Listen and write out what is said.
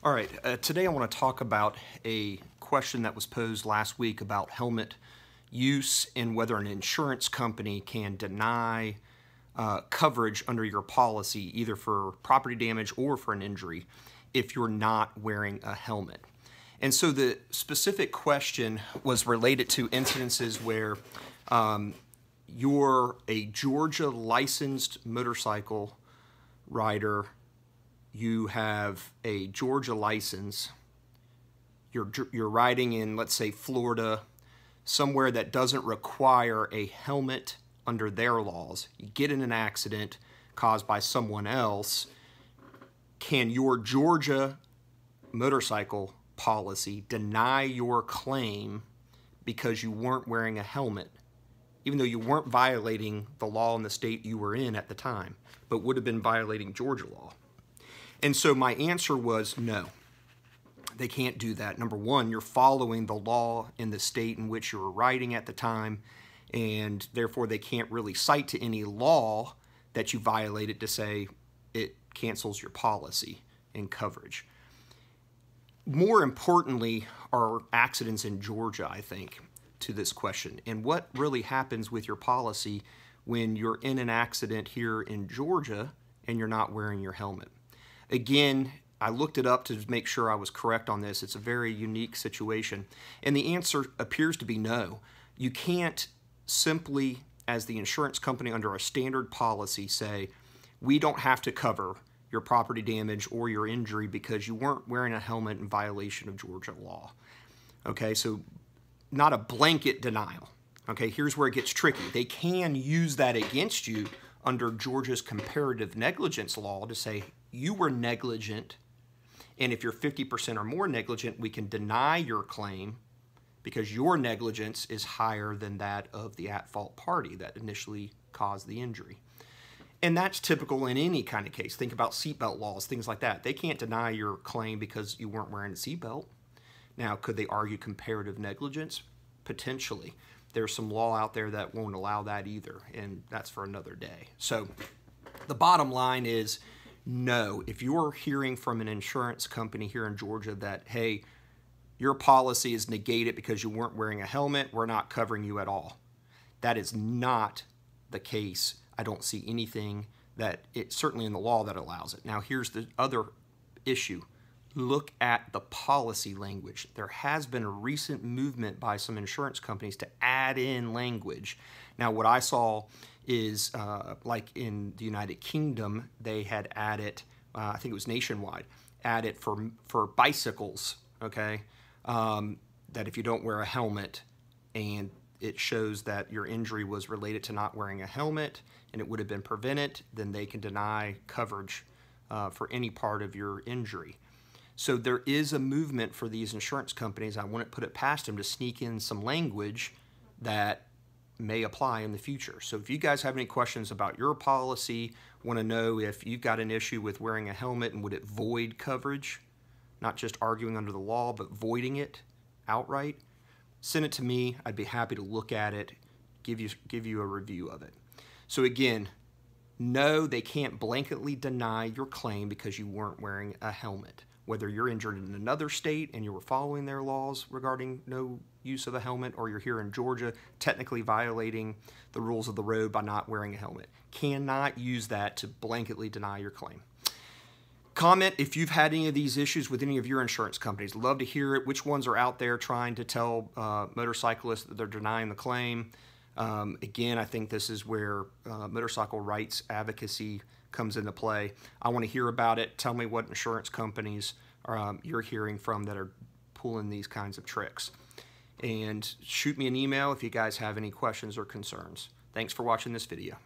All right, today I want to talk about a question that was posed last week about helmet use and whether an insurance company can deny coverage under your policy, either for property damage or for an injury, if you're not wearing a helmet. And so the specific question was related to incidences where you're a Georgia licensed motorcycle rider, you have a Georgia license, you're riding in, let's say, Florida, somewhere that doesn't require a helmet under their laws. You get in an accident caused by someone else. Can your Georgia motorcycle policy deny your claim because you weren't wearing a helmet, even though you weren't violating the law in the state you were in at the time, but would have been violating Georgia law? And so my answer was no, they can't do that. Number one, you're following the law in the state in which you were riding at the time, and therefore they can't really cite to any law that you violated to say it cancels your policy and coverage. More importantly are accidents in Georgia, I think, to this question. And what really happens with your policy when you're in an accident here in Georgia and you're not wearing your helmet? Again, I looked it up to make sure I was correct on this. It's a very unique situation. And the answer appears to be no. You can't simply, as the insurance company under a standard policy, say, we don't have to cover your property damage or your injury because you weren't wearing a helmet in violation of Georgia law. Okay, so not a blanket denial. Okay, here's where it gets tricky. They can use that against you under Georgia's comparative negligence law to say you were negligent, and if you're 50% or more negligent, we can deny your claim because your negligence is higher than that of the at-fault party that initially caused the injury. And that's typical in any kind of case. Think about seatbelt laws, things like that. They can't deny your claim because you weren't wearing a seatbelt. Now, could they argue comparative negligence? Potentially. There's some law out there that won't allow that either, and that's for another day. So the bottom line is no. If you're hearing from an insurance company here in Georgia that, hey, your policy is negated because you weren't wearing a helmet, we're not covering you at all. That is not the case. I don't see anything that, certainly in the law, that allows it. Now, here's the other issue. Look at the policy language. There has been a recent movement by some insurance companies to add in language. Now, what I saw is, like in the United Kingdom, they had added, I think it was nationwide, added for bicycles, okay, that if you don't wear a helmet and it shows that your injury was related to not wearing a helmet and it would have been prevented, then they can deny coverage for any part of your injury. So there is a movement for these insurance companies. I wouldn't put it past them to sneak in some language that may apply in the future. So if you guys have any questions about your policy, want to know if you've got an issue with wearing a helmet and would it void coverage, not just arguing under the law, but voiding it outright, send it to me. I'd be happy to look at it, give you a review of it. So again, no, they can't blanketly deny your claim because you weren't wearing a helmet. Whether you're injured in another state and you were following their laws regarding no use of a helmet, or you're here in Georgia technically violating the rules of the road by not wearing a helmet, cannot use that to blanketly deny your claim. Comment if you've had any of these issues with any of your insurance companies. Love to hear it. Which ones are out there trying to tell motorcyclists that they're denying the claim? Again, I think this is where motorcycle rights advocacy comes into play. I want to hear about it. Tell me what insurance companies you're hearing from that are pulling these kinds of tricks. And shoot me an email if you guys have any questions or concerns. Thanks for watching this video.